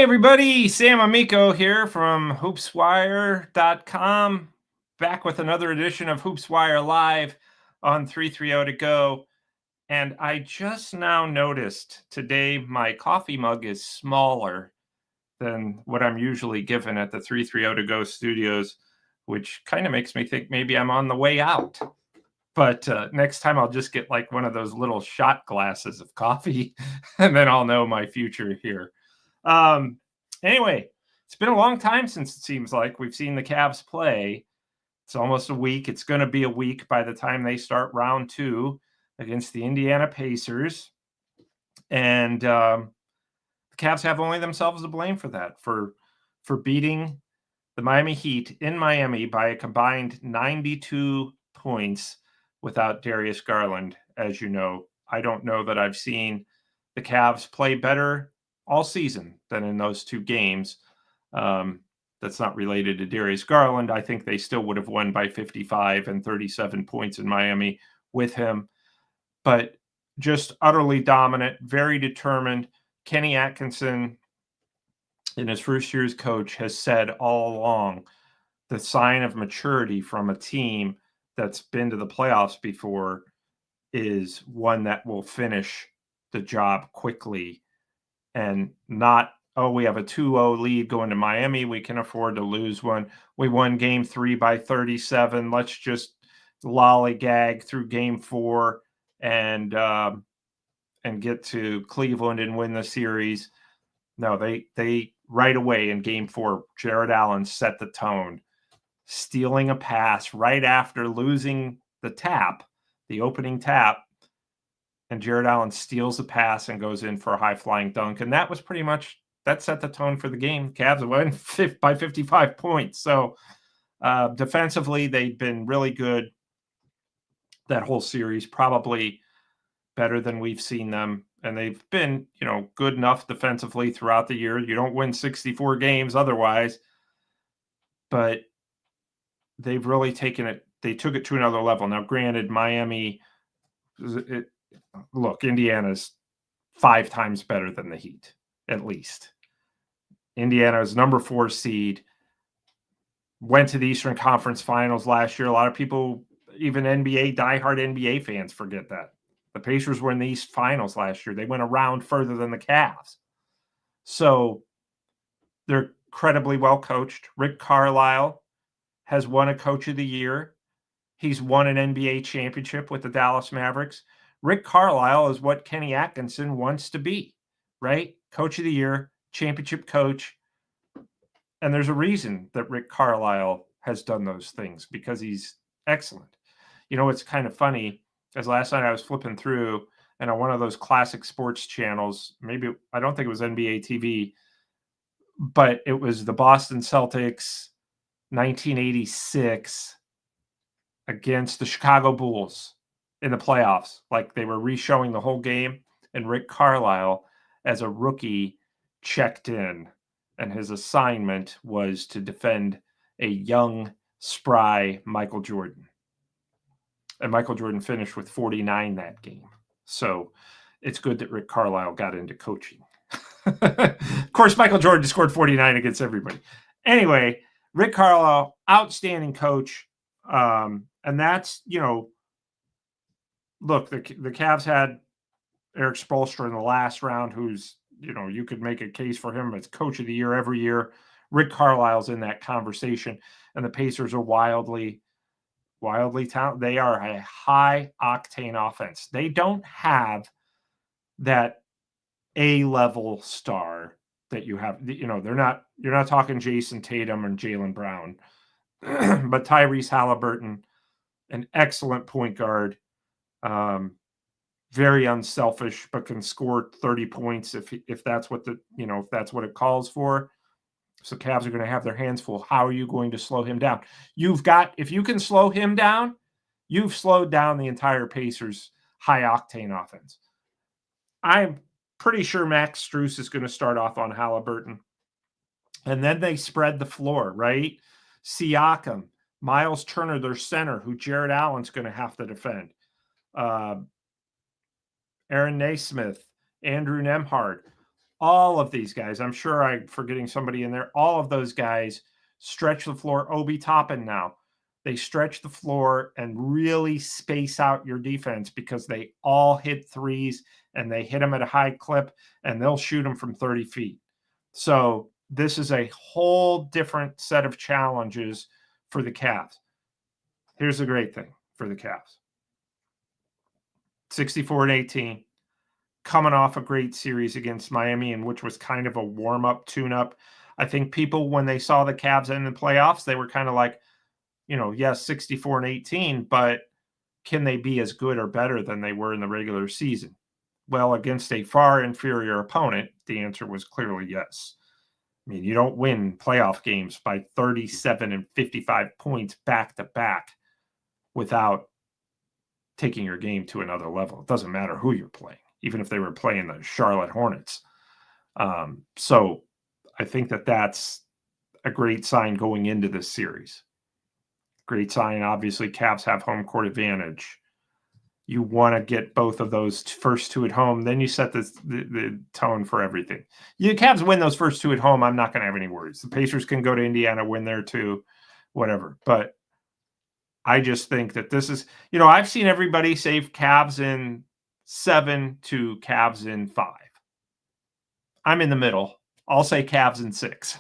everybody, Sam Amico here from hoopswire.com, back with another edition of Hoopswire Live on 330 to go. And I just now noticed today my coffee mug is smaller than what I'm usually given at the 330 to go studios, which kind of makes me think maybe I'm on the way out. But next time I'll just get like one of those little shot glasses of coffee, and then I'll know my future here. Anyway, it's been a long time since it seems like we've seen the Cavs play. It's almost a week. It's going to be a week by the time they start round 2 against the Indiana Pacers. And the Cavs have only themselves to blame for that, for beating the Miami Heat in Miami by a combined 92 points without Darius Garland. As you know, I don't know that I've seen the Cavs play better all season than in those 2 games. That's not related to Darius Garland. I think they still would have won by 55 and 37 points in Miami with him. But just utterly dominant, very determined. Kenny Atkinson, in his first year as coach, has said all along the sign of maturity from a team that's been to the playoffs before is one that will finish the job quickly and not, oh, we have a 2-0 lead going to Miami, we can afford to lose one. We won game 3 by 37. Let's just lollygag through game 4 and get to Cleveland and win the series. No, they right away in game 4, Jared Allen set the tone, stealing a pass right after losing the opening tap. And Jared Allen steals a pass and goes in for a high-flying dunk. And that was pretty much, that set the tone for the game. Cavs won by 55 points. So defensively, they've been really good that whole series, probably better than we've seen them. And they've been, good enough defensively throughout the year. You don't win 64 games otherwise. But they've really taken it. They took it to another level. Now, granted, Miami, look, Indiana's 5 times better than the Heat, at least. Indiana's number 4 seed, went to the Eastern Conference Finals last year. A lot of people, even diehard NBA fans, forget that. The Pacers were in the East Finals last year. They went a round further than the Cavs. So they're incredibly well coached. Rick Carlisle has won a Coach of the Year. He's won an NBA championship with the Dallas Mavericks. Rick Carlisle is what Kenny Atkinson wants to be, right? Coach of the Year, championship coach. And there's a reason that Rick Carlisle has done those things, because he's excellent. It's kind of funny, as last night I was flipping through, and on one of those classic sports channels, maybe, I don't think it was NBA TV, but it was the Boston Celtics 1986 against the Chicago Bulls in the playoffs. Like, they were re-showing the whole game, and Rick Carlisle, as a rookie, checked in, and his assignment was to defend a young, spry Michael Jordan. And Michael Jordan finished with 49 that game. So it's good that Rick Carlisle got into coaching. Of course, Michael Jordan scored 49 against everybody. Anyway, Rick Carlisle, outstanding coach. And that's, look, the Cavs had Eric Spoelstra in the last round, who's, you could make a case for him as Coach of the Year every year. Rick Carlisle's in that conversation, and the Pacers are wildly talented. They are a high-octane offense. They don't have that A-level star that you have. You're not talking Jason Tatum and Jaylen Brown, but Tyrese Halliburton, an excellent point guard, very unselfish, but can score 30 points if that's what if that's what it calls for. So Cavs are going to have their hands full. How are you going to slow him down? If you can slow him down, you've slowed down the entire Pacers high-octane offense. I'm pretty sure Max Strus is going to start off on Halliburton. And then they spread the floor, right? Siakam, Miles Turner, their center, who Jared Allen's going to have to defend. Aaron Naismith, Andrew Nembhard. all of these guys, I'm sure I'm forgetting somebody in there, all of those guys stretch the floor. Obi Toppin now. They stretch the floor and really space out your defense because they all hit threes and they hit them at a high clip and they'll shoot them from 30 feet. So this is a whole different set of challenges for the Cavs. Here's the great thing for the Cavs. 64-18, coming off a great series against Miami, and which was kind of a warm-up, tune-up. I think people, when they saw the Cavs in the playoffs, they were kind of like, yes, 64-18, but can they be as good or better than they were in the regular season? Well, against a far inferior opponent, the answer was clearly yes. I mean, you don't win playoff games by 37 and 55 points back-to-back without taking your game to another level. It doesn't matter who you're playing, even if they were playing the Charlotte Hornets. So I think that that's a great sign going into this series. Great sign. Obviously, Cavs have home court advantage. You want to get both of those first two at home. Then you set the tone for everything. The Cavs win those first two at home, I'm not going to have any worries. The Pacers can go to Indiana, win there too, whatever. But I just think that this is, I've seen everybody say Cavs in 7 to Cavs in 5. I'm in the middle. I'll say Cavs in 6.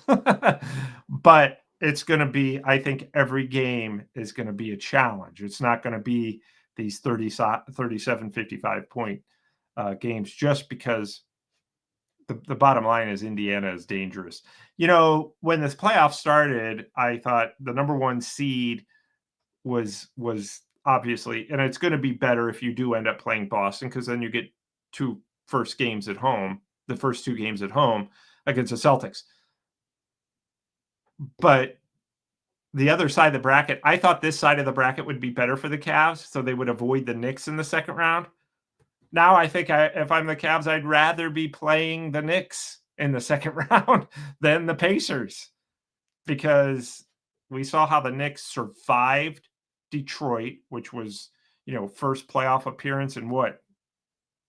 But it's going to be, I think every game is going to be a challenge. It's not going to be these 37, 55 point games just because the bottom line is Indiana is dangerous. When this playoff started, I thought the number 1 seed was obviously, and it's going to be better if you do end up playing Boston, because then you get the first 2 games at home against the Celtics. But the other side of the bracket, I thought this side of the bracket would be better for the Cavs, so they would avoid the Knicks in the second round. Now I think if I'm the Cavs, I'd rather be playing the Knicks in the second round than the Pacers, because we saw how the Knicks survived Detroit, which was, first playoff appearance in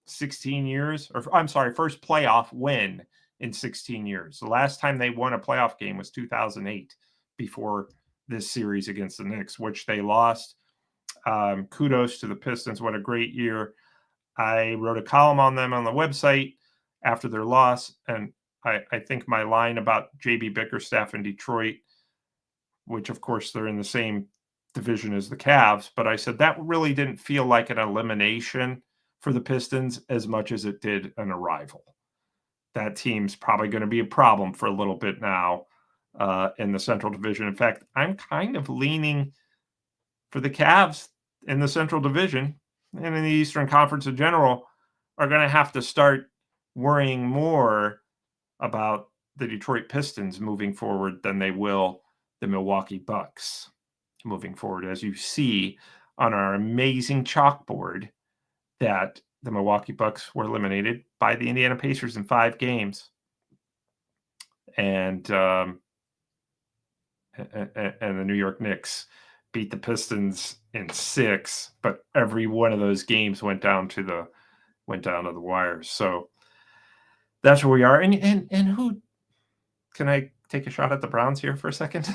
16 years? Or I'm sorry, first playoff win in 16 years. The last time they won a playoff game was 2008, before this series against the Knicks, which they lost. Kudos to the Pistons. What a great year. I wrote a column on them on the website after their loss, and I think my line about JB Bickerstaff in Detroit, which of course they're in the same division as the Cavs, but I said that really didn't feel like an elimination for the Pistons as much as it did an arrival. That team's probably going to be a problem for a little bit now in the Central Division. In fact, I'm kind of leaning for the Cavs in the Central Division and in the Eastern Conference in general are going to have to start worrying more about the Detroit Pistons moving forward than they will the Milwaukee Bucks moving forward, as you see on our amazing chalkboard that the Milwaukee Bucks were eliminated by the Indiana Pacers in 5 games. And the New York Knicks beat the Pistons in 6, but every one of those games went down to the wires. So that's where we are. And who can I take a shot at the Browns here for a second?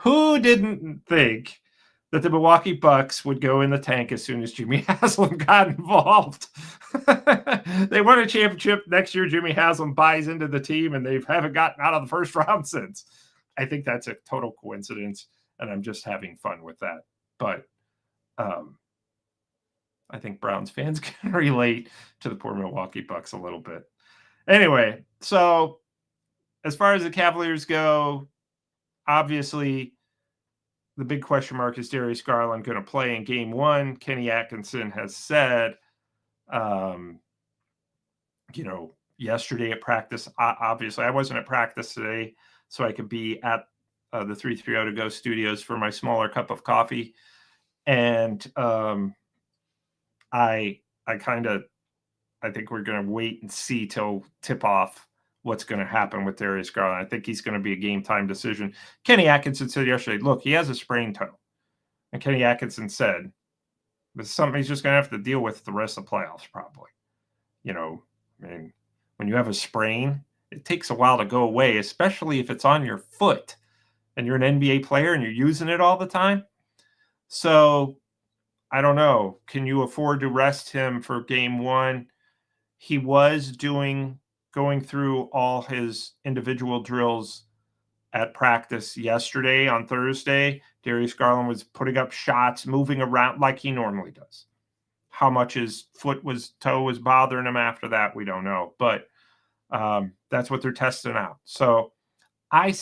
Who didn't think that the Milwaukee Bucks would go in the tank as soon as Jimmy Haslam got involved? They won a championship. Next year, Jimmy Haslam buys into the team, and they haven't gotten out of the first round since. I think that's a total coincidence, and I'm just having fun with that. But I think Browns fans can relate to the poor Milwaukee Bucks a little bit. Anyway, so as far as the Cavaliers go, obviously the big question mark is Darius Garland going to play in game 1. Kenny Atkinson has said, yesterday at practice, obviously I wasn't at practice today, so I could be at the 330 to go studios for my smaller cup of coffee. And I think we're going to wait and see till tip off what's going to happen with Darius Garland. I think he's going to be a game time decision. Kenny Atkinson said yesterday, look, he has a sprained toe. And Kenny Atkinson said, it's something he's just going to have to deal with the rest of the playoffs, probably. when you have a sprain, it takes a while to go away, especially if it's on your foot and you're an NBA player and you're using it all the time. So I don't know. Can you afford to rest him for game one? He was going through all his individual drills at practice yesterday on Thursday. Darius Garland was putting up shots, moving around like he normally does. How much his toe was bothering him after that, we don't know. But that's what they're testing out. So I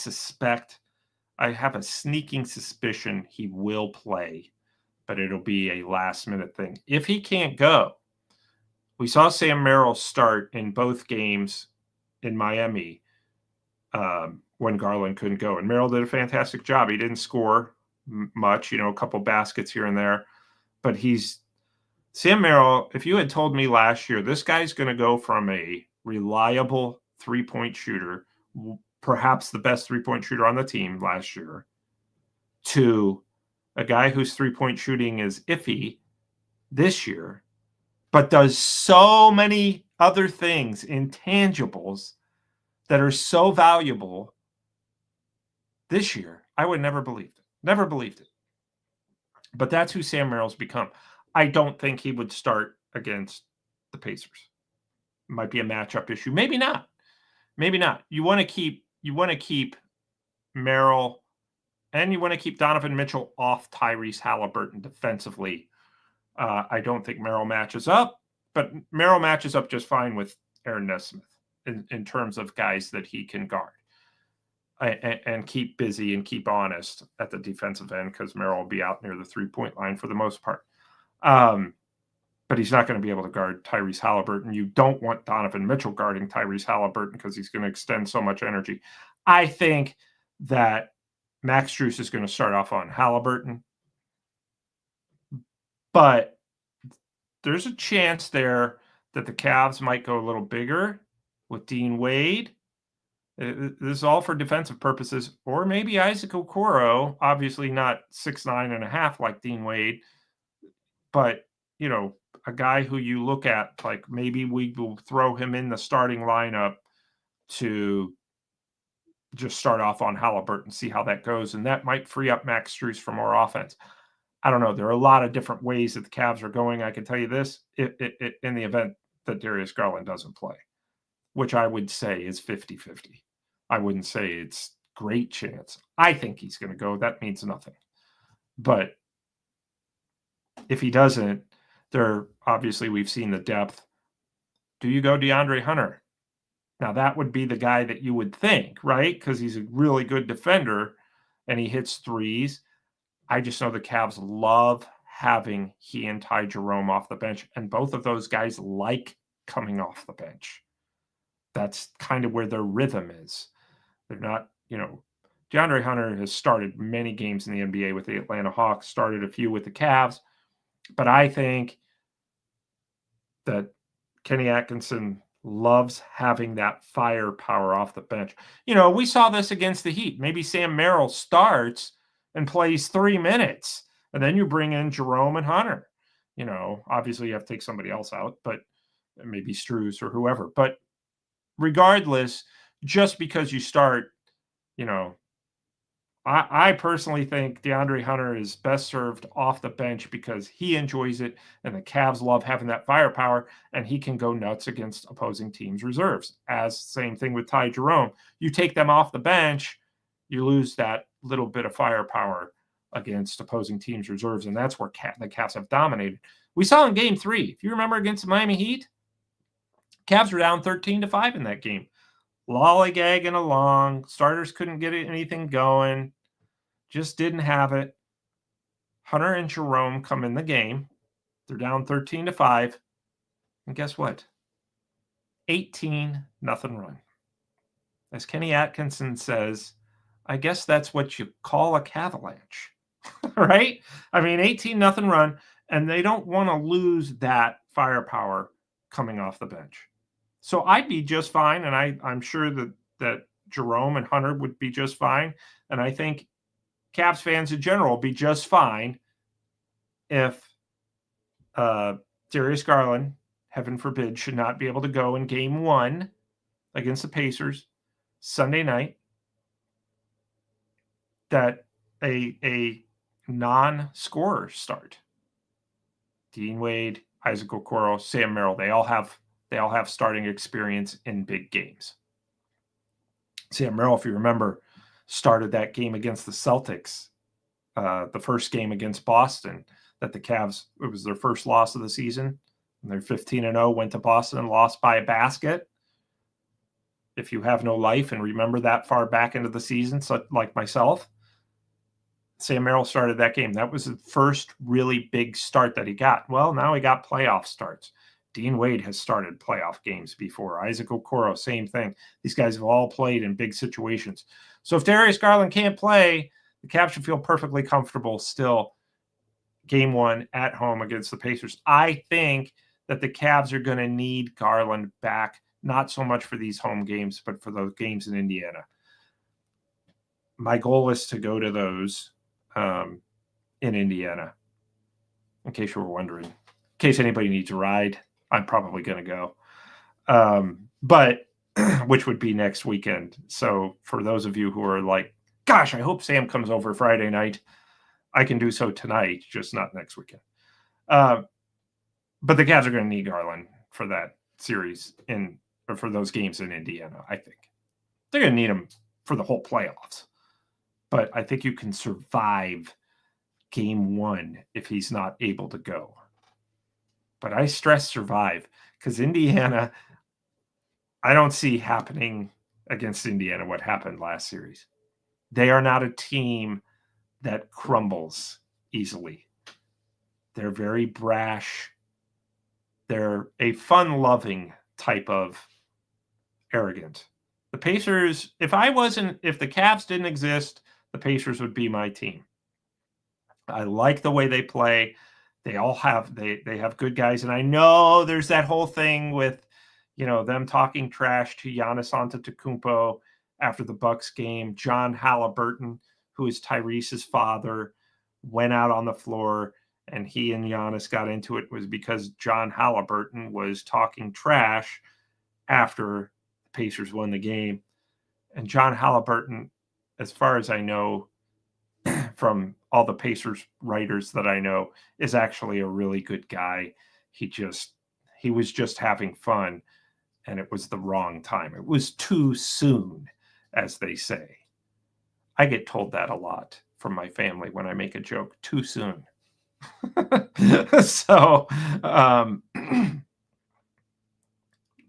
have a sneaking suspicion he will play, but it'll be a last-minute thing. If he can't go, we saw Sam Merrill start in both games in Miami when Garland couldn't go. And Merrill did a fantastic job. He didn't score much, a couple baskets here and there. But Sam Merrill, if you had told me last year, this guy's going to go from a reliable three-point shooter, perhaps the best three-point shooter on the team last year, to a guy whose three-point shooting is iffy this year, but does so many other things, intangibles, that are so valuable this year, I would never believed it. Never believed it. But that's who Sam Merrill's become. I don't think he would start against the Pacers. It might be a matchup issue. Maybe not. Maybe not. You want to keep Merrill, and you want to keep Donovan Mitchell off Tyrese Halliburton defensively. I don't think Merrill matches up, but Merrill matches up just fine with Aaron Nesmith in terms of guys that he can guard and keep busy and keep honest at the defensive end, because Merrill will be out near the three-point line for the most part. But he's not going to be able to guard Tyrese Halliburton. You don't want Donovan Mitchell guarding Tyrese Halliburton because he's going to extend so much energy. I think that Max Strus is going to start off on Halliburton, but there's a chance there that the Cavs might go a little bigger with Dean Wade. This is all for defensive purposes, or maybe Isaac Okoro, obviously not 6'9.5" like Dean Wade, but a guy who you look at, like, maybe we will throw him in the starting lineup to just start off on Halliburton, see how that goes. And that might free up Max Strus for more offense. I don't know. There are a lot of different ways that the Cavs are going. I can tell you this, in the event that Darius Garland doesn't play, which I would say is 50-50. I wouldn't say it's great chance. I think he's going to go. That means nothing. But if he doesn't, obviously we've seen the depth. Do you go DeAndre Hunter? Now that would be the guy that you would think, right? Because he's a really good defender and he hits threes. I just know the Cavs love having he and Ty Jerome off the bench, and both of those guys like coming off the bench. That's kind of where their rhythm is. They're not, DeAndre Hunter has started many games in the NBA with the Atlanta Hawks, started a few with the Cavs, but I think that Kenny Atkinson loves having that firepower off the bench. We saw this against the Heat. Maybe Sam Merrill starts and plays 3 minutes, and then you bring in Jerome and Hunter. Obviously you have to take somebody else out, but maybe Strus or whoever. But regardless, just because you start, I personally think DeAndre Hunter is best served off the bench because he enjoys it, and the Cavs love having that firepower, and he can go nuts against opposing teams' reserves. Same thing with Ty Jerome. You take them off the bench, you lose that little bit of firepower against opposing teams' reserves, and that's where the Cavs have dominated. We saw in Game 3, if you remember, against the Miami Heat, Cavs were down 13-5 in that game. Lollygagging along. Starters couldn't get anything going. Just didn't have it. Hunter and Jerome come in the game. They're down 13-5. And guess what? 18-0 run. As Kenny Atkinson says, I guess that's what you call a Cavalanche. Right? 18-0 run. And they don't want to lose that firepower coming off the bench. So I'd be just fine, and I'm sure that Jerome and Hunter would be just fine. And I think Cavs fans in general will be just fine if Darius Garland, heaven forbid, should not be able to go in Game 1 against the Pacers Sunday night that a non-scorer start. Dean Wade, Isaac Okoro, Sam Merrill, they all have starting experience in big games. Sam Merrill, if you remember, started that game against the Celtics, the first game against Boston, that the Cavs, it was their first loss of the season. And they're 15-0, went to Boston and lost by a basket. If you have no life and remember that far back into the season, so like myself, Sam Merrill started that game. That was the first really big start that he got. Well, now he got playoff starts. Dean Wade has started playoff games before. Isaac Okoro, same thing. These guys have all played in big situations. So if Darius Garland can't play, the Cavs should feel perfectly comfortable still game one at home against the Pacers. I think that the Cavs are going to need Garland back, not so much for these home games, but for those games in Indiana. My goal is to go to those in Indiana, in case you were wondering. In case anybody needs a ride, I'm probably going to go. But which would be next weekend. So for those of you who are like, gosh, I hope Sam comes over Friday night, I can do so tonight, just not next weekend. But the Cavs are going to need Garland for that series or for those games in Indiana, I think. They're going to need him for the whole playoffs. But I think you can survive game one if he's not able to go. But I stress survive because Indiana, I don't see happening against Indiana what happened last series. They are not a team that crumbles easily. They're very brash. They're a fun-loving type of arrogant. The Pacers, if the Cavs didn't exist, the Pacers would be my team. I like the way they play. They all have they have good guys, and I know there's that whole thing with, them talking trash to Giannis Antetokounmpo after the Bucks game. John Halliburton, who is Tyrese's father, went out on the floor, and he and Giannis got into it was because John Halliburton was talking trash after the Pacers won the game. And John Halliburton, as far as I know, from all the Pacers writers that I know, is actually a really good guy. He was just having fun, and it was the wrong time. It was too soon, as they say. I get told that a lot from my family when I make a joke, too soon. So,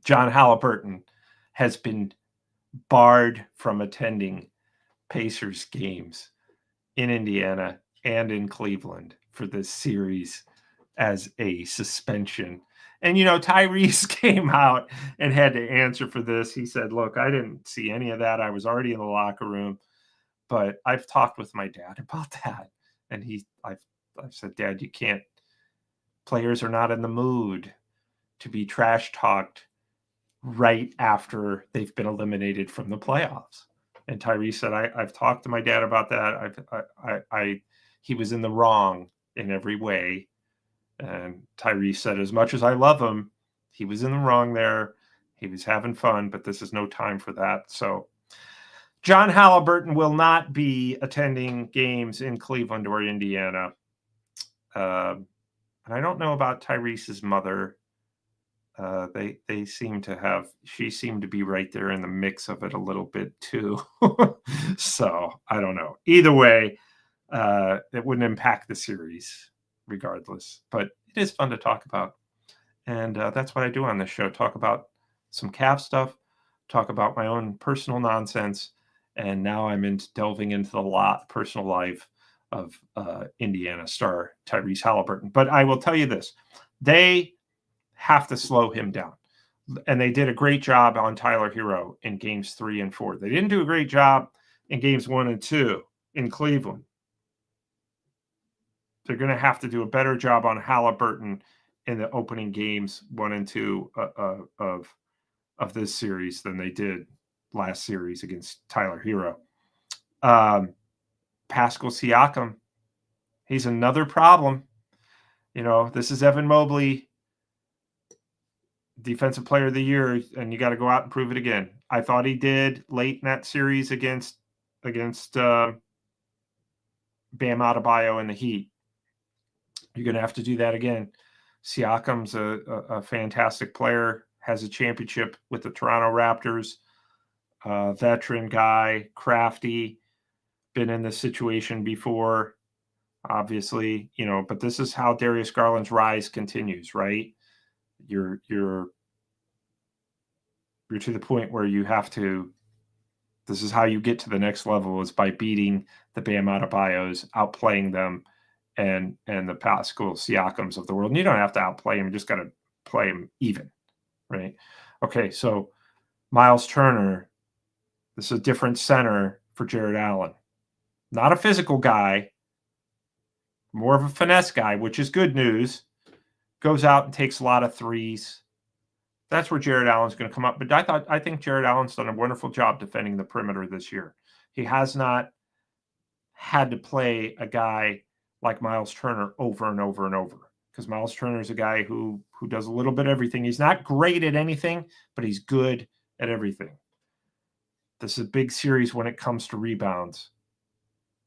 John Halliburton has been barred from attending Pacers games in Indiana and in Cleveland for this series as a suspension. And, Tyrese came out and had to answer for this. He said, look, I didn't see any of that. I was already in the locker room, but I've talked with my dad about that. And I've said, Dad, you can't, players are not in the mood to be trash talked right after they've been eliminated from the playoffs. And Tyrese said, I've talked to my dad about that. He was in the wrong in every way. And Tyrese said, as much as I love him, he was in the wrong there. He was having fun, but this is no time for that. So John Halliburton will not be attending games in Cleveland or Indiana. And I don't know about Tyrese's mother. She seemed to be right there in the mix of it a little bit too. So I don't know. Either way, it wouldn't impact the series regardless, but it is fun to talk about. And that's what I do on this show. Talk about some Cavs stuff, talk about my own personal nonsense. And now I'm delving into the personal life of Indiana star Tyrese Halliburton. But I will tell you this, they have to slow him down. And they did a great job on Tyler Hero in games 3 and 4. They didn't do a great job in games 1 and 2 in Cleveland. They're going to have to do a better job on Halliburton in the opening games 1 and 2 of this series than they did last series against Tyler Hero. Pascal Siakam, he's another problem. This is Evan Mobley, Defensive Player of the Year, and you got to go out and prove it again. I thought he did late in that series against Bam Adebayo in the Heat. You're going to have to do that again. Siakam's a fantastic player, has a championship with the Toronto Raptors, veteran guy, crafty, been in this situation before, obviously, but this is how Darius Garland's rise continues, right? You're to the point where you have to, this is how you get to the next level, is by beating the Bam Adebayos, outplaying them, and the Pascal Siakams of the world. And you don't have to outplay him, you just got to play him even, right? Okay, so Miles Turner, this is a different center for Jared Allen. Not a physical guy, more of a finesse guy, which is good news. Goes out and takes a lot of threes. That's where Jared Allen's going to come up. But I think Jared Allen's done a wonderful job defending the perimeter this year. He has not had to play a guy like Miles Turner over and over and over, because Miles Turner is a guy who does a little bit of everything. He's not great at anything, but he's good at everything. This is a big series when it comes to rebounds.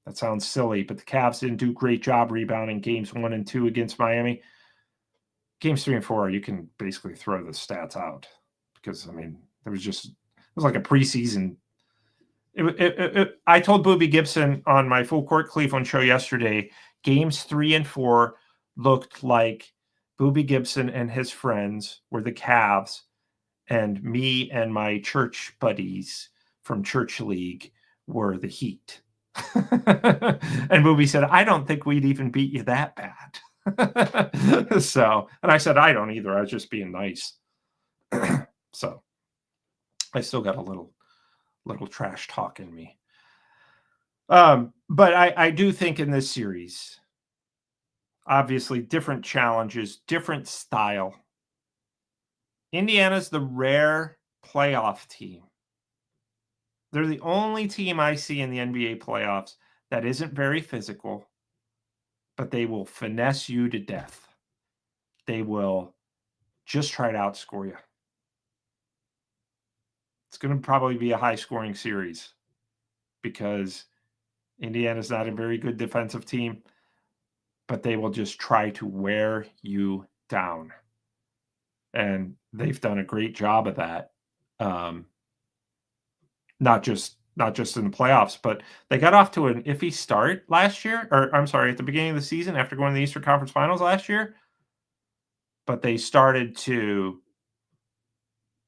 That sounds silly, but the Cavs didn't do a great job rebounding games 1 and 2 against Miami. Games 3 and 4, you can basically throw the stats out, because, I mean, it was like a preseason. I told Booby Gibson on my Full Court Cleveland show yesterday, games 3 and 4 looked like Booby Gibson and his friends were the Cavs, and me and my church buddies from Church League were the Heat. And Booby said, I don't think we'd even beat you that bad. So, and I said, I don't either. I was just being nice. So I still got a little trash talk in me. But I do think in this series, obviously different challenges, different style. Indiana's the rare playoff team. They're the only team I see in the NBA playoffs that isn't very physical, but they will finesse you to death. They will just try to outscore you. It's going to probably be a high-scoring series because Indiana's not a very good defensive team, but they will just try to wear you down. And they've done a great job of that. Not just in the playoffs, but they got off to an iffy start last year, or I'm sorry, at the beginning of the season after going to the Eastern Conference Finals last year. But they started to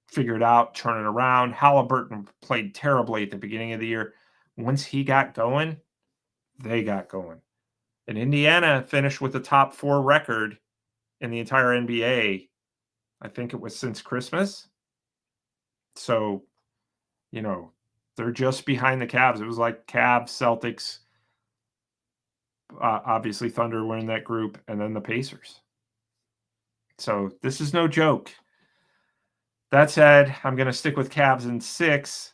figure it out, turn it around. Halliburton played terribly at the beginning of the year. Once he got going, they got going. And Indiana finished with the top 4 record in the entire NBA. I think it was since Christmas. So, they're just behind the Cavs. It was like Cavs, Celtics, obviously Thunder were in that group, and then the Pacers. So this is no joke. That said, I'm going to stick with Cavs in 6,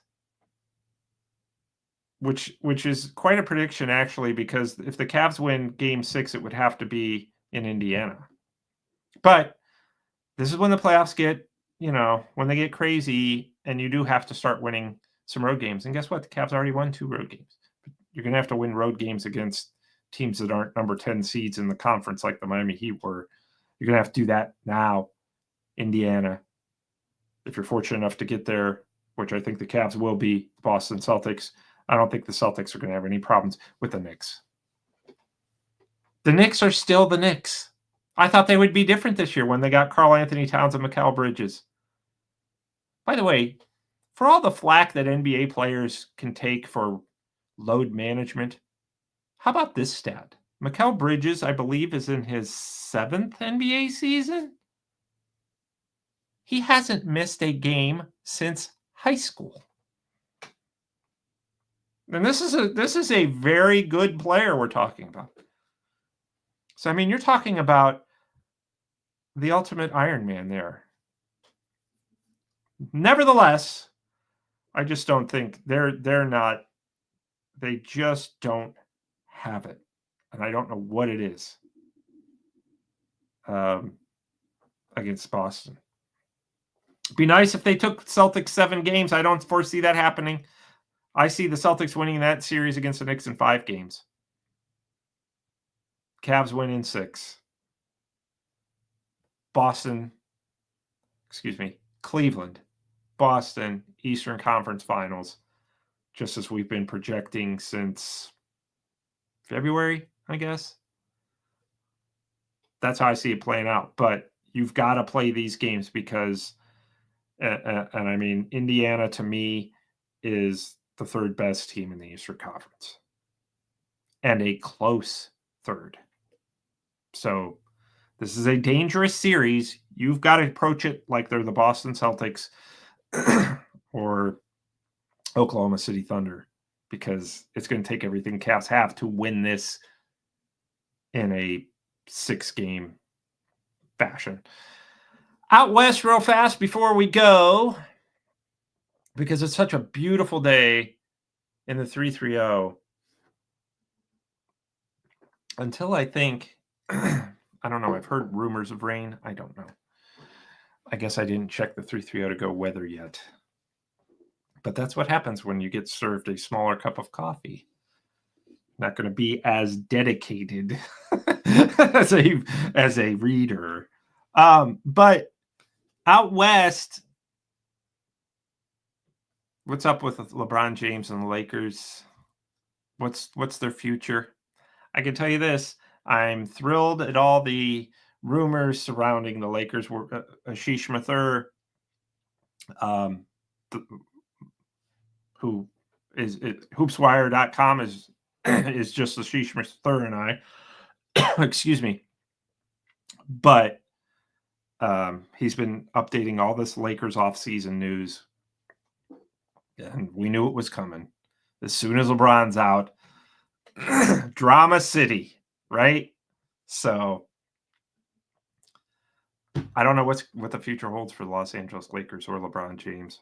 which is quite a prediction, actually, because if the Cavs win Game 6, it would have to be in Indiana. But this is when the playoffs get, when they get crazy, and you do have to start winning some road games. And guess what? The Cavs already won 2 road games. You're going to have to win road games against teams that aren't number 10 seeds in the conference like the Miami Heat were. You're going to have to do that now, Indiana. If you're fortunate enough to get there, which I think the Cavs will be, Boston Celtics, I don't think the Celtics are going to have any problems with the Knicks. The Knicks are still the Knicks. I thought they would be different this year when they got Karl Anthony Towns and Mikal Bridges. By the way, for all the flack that NBA players can take for load management, how about this stat? Mikal Bridges, I believe, is in his 7th NBA season. He hasn't missed a game since high school. And this is a very good player we're talking about. So, I mean, you're talking about the ultimate Iron Man there. Nevertheless, I just don't think they're not. They just don't have it, and I don't know what it is against Boston. Be nice if they took Celtics 7 games. I don't foresee that happening. I see the Celtics winning that series against the Knicks in 5 games. Cavs win in 6. Cleveland, Boston, Eastern Conference Finals, just as we've been projecting since February, I guess. That's how I see it playing out. But you've got to play these games because, and I mean, Indiana to me is the 3rd best team in the Eastern Conference and a close 3rd. So this is a dangerous series. You've got to approach it like they're the Boston Celtics or Oklahoma City Thunder, because it's going to take everything Cavs have to win this in a 6-game fashion. Out west real fast before we go, because it's such a beautiful day in the 330. Until I think, I don't know, I've heard rumors of rain. I don't know. I guess I didn't check the 330 to go weather yet. But that's what happens when you get served a smaller cup of coffee. Not going to be as dedicated as a reader. But out west, what's up with LeBron James and the Lakers? What's their future? I can tell you this. I'm thrilled at all the rumors surrounding the Lakers. Ashish Mathur, who is hoopswire.com is just Ashish Mathur and I. Excuse me. But he's been updating all this Lakers offseason news. And we knew it was coming. As soon as LeBron's out, drama city, right? So I don't know what the future holds for the Los Angeles Lakers or LeBron James.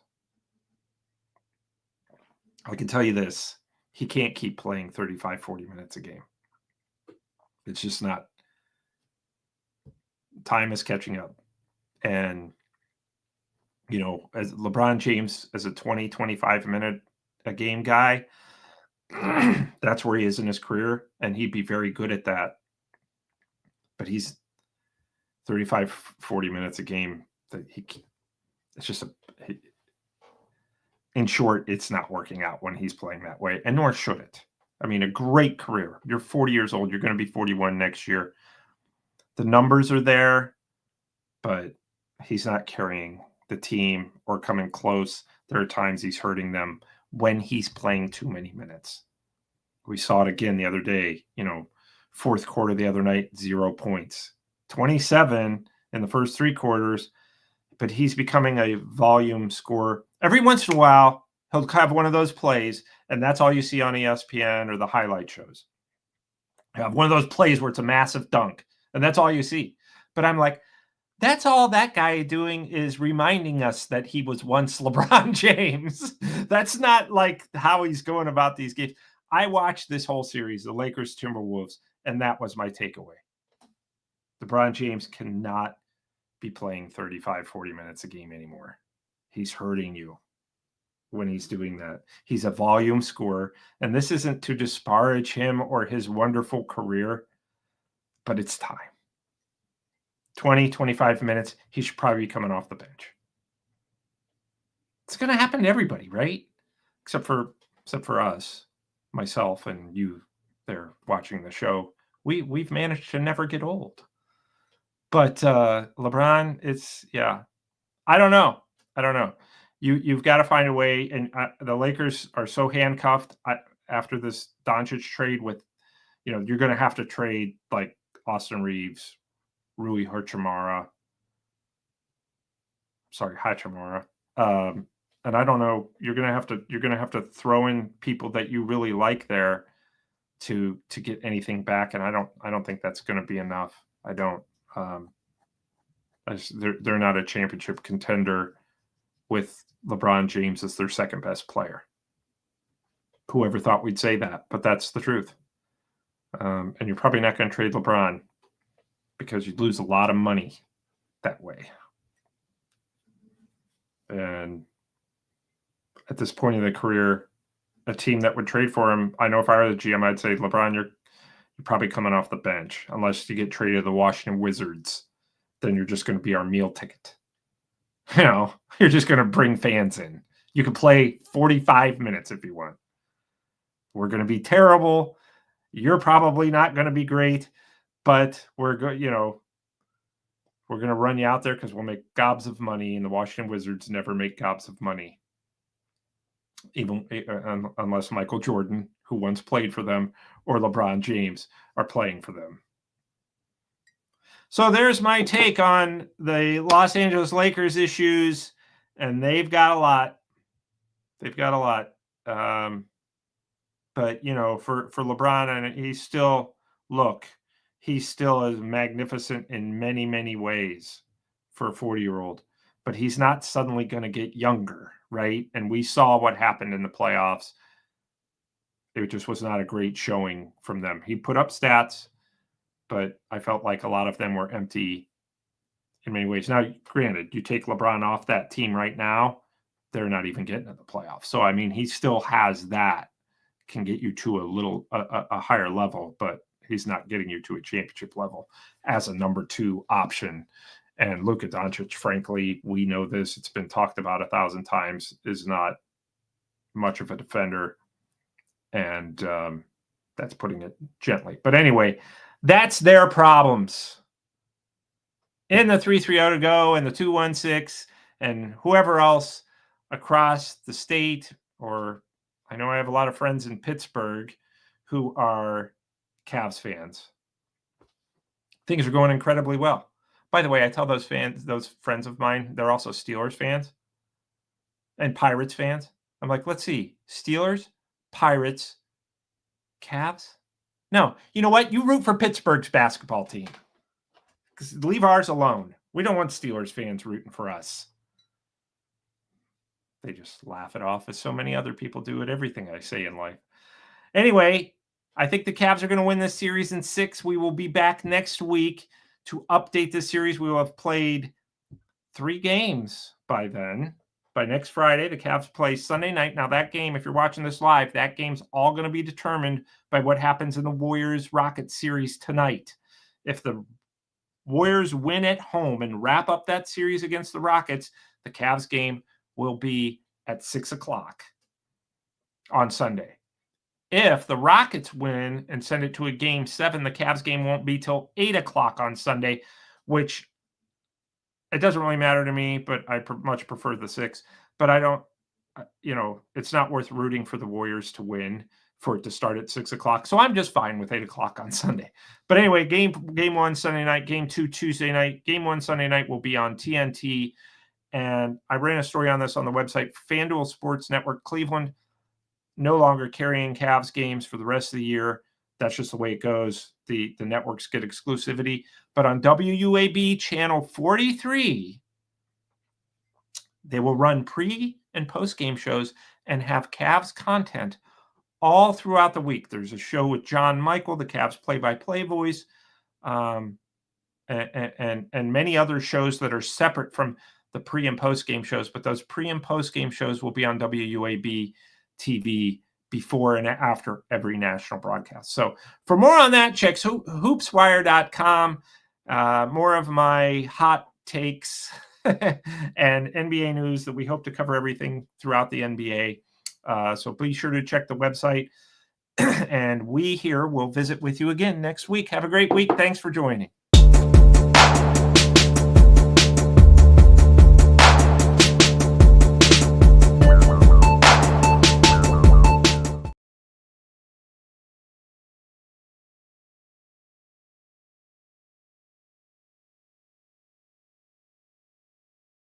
I can tell you this. He can't keep playing 35, 40 minutes a game. It's just not. Time is catching up. And, you know, as LeBron James, as a 20, 25 minute a game guy, that's where he is in his career. And he'd be very good at that. But he's 35, 40 minutes a game. It's just in short, it's not working out when he's playing that way, and nor should it. I mean, a great career. You're 40 years old. You're going to be 41 next year. The numbers are there, but he's not carrying the team or coming close. There are times he's hurting them when he's playing too many minutes. We saw it again the other day, you know, 4th quarter the other night, 0 points. 27 in the first 3 quarters, but he's becoming a volume scorer. Every once in a while, he'll have one of those plays, and that's all you see on ESPN or the highlight shows. You have one of those plays where it's a massive dunk, and that's all you see. But I'm like, that's all that guy doing is reminding us that he was once LeBron James. That's not like how he's going about these games. I watched this whole series, the Lakers Timberwolves, and that was my takeaway. LeBron James cannot be playing 35, 40 minutes a game anymore. He's hurting you when he's doing that. He's a volume scorer, and this isn't to disparage him or his wonderful career, but it's time. 20, 25 minutes, he should probably be coming off the bench. It's going to happen to everybody, right? Except for us, myself and you there watching the show. We've managed to never get old. But LeBron, it's, yeah. I don't know. You've got to find a way, and the Lakers are so handcuffed after this Doncic trade with, you know, you're going to have to trade like Austin Reeves, Rui Hachimura. And I don't know, you're going to have to throw in people that you really like there to get anything back, and I don't think that's going to be enough. I don't. They're not a championship contender with LeBron James as their second best player. Whoever thought we'd say that, but that's the truth. And you're probably not going to trade LeBron because you'd lose a lot of money that way. And at this point in the career, a team that would trade for him, I know if I were the GM, I'd say, LeBron, you're probably coming off the bench. Unless you get traded to the Washington Wizards, then you're just going to be our meal ticket. You're just going to bring fans in. You can play 45 minutes if you want. We're going to be terrible. You're probably not going to be great, but we're going to run you out there because we'll make gobs of money, and the Washington Wizards never make gobs of money. Even unless Michael Jordan, who once played for them, or LeBron James are playing for them. So there's my take on the Los Angeles Lakers issues, and they've got a lot. But, for LeBron, and he's still is magnificent in many, many ways for a 40-year-old. But he's not suddenly going to get younger, right? And we saw what happened in the playoffs. It just was not a great showing from them. He put up stats, but I felt like a lot of them were empty in many ways. Now, granted, you take LeBron off that team right now, they're not even getting to the playoffs. So, I mean, he still has that, can get you to a higher level, but he's not getting you to a championship level as a number 2 option. And Luka Doncic, frankly, we know this, it's been talked about 1,000 times, is not much of a defender. And that's putting it gently. But anyway, that's their problems. In the 330 to go and the 216 and whoever else across the state, or I know I have a lot of friends in Pittsburgh who are Cavs fans. Things are going incredibly well. By the way, I tell those friends of mine, they're also Steelers fans and Pirates fans. I'm like, let's see, Steelers, Pirates, Cavs? No, you know what? You root for Pittsburgh's basketball team. Because leave ours alone. We don't want Steelers fans rooting for us. They just laugh it off, as so many other people do at everything I say in life. Anyway, I think the Cavs are going to win this series in 6. We will be back next week to update this series. We will have played 3 games by then. By next Friday, the Cavs play Sunday night. Now, that game, if you're watching this live, that game's all going to be determined by what happens in the Warriors-Rockets series tonight. If the Warriors win at home and wrap up that series against the Rockets, the Cavs game will be at 6 o'clock on Sunday. If the Rockets win and send it to a Game 7, the Cavs game won't be till 8 o'clock on Sunday, which it doesn't really matter to me, but I much prefer the 6. But I don't, it's not worth rooting for the Warriors to win for it to start at 6 o'clock. So I'm just fine with 8 o'clock on Sunday. But anyway, game 1 Sunday night, game 2 Tuesday night. Game 1 Sunday night will be on TNT. And I ran a story on this on the website. FanDuel Sports Network Cleveland no longer carrying Cavs games for the rest of the year. That's just the way it goes. The networks get exclusivity. But on WUAB channel 43, they will run pre- and post-game shows and have Cavs content all throughout the week. There's a show with John Michael, the Cavs play-by-play voice, and many other shows that are separate from the pre- and post-game shows. But those pre- and post-game shows will be on WUAB TV before and after every national broadcast. So for more on that, check hoopswire.com. More of my hot takes and NBA news that we hope to cover everything throughout the NBA. So be sure to check the website. And we here will visit with you again next week. Have a great week. Thanks for joining.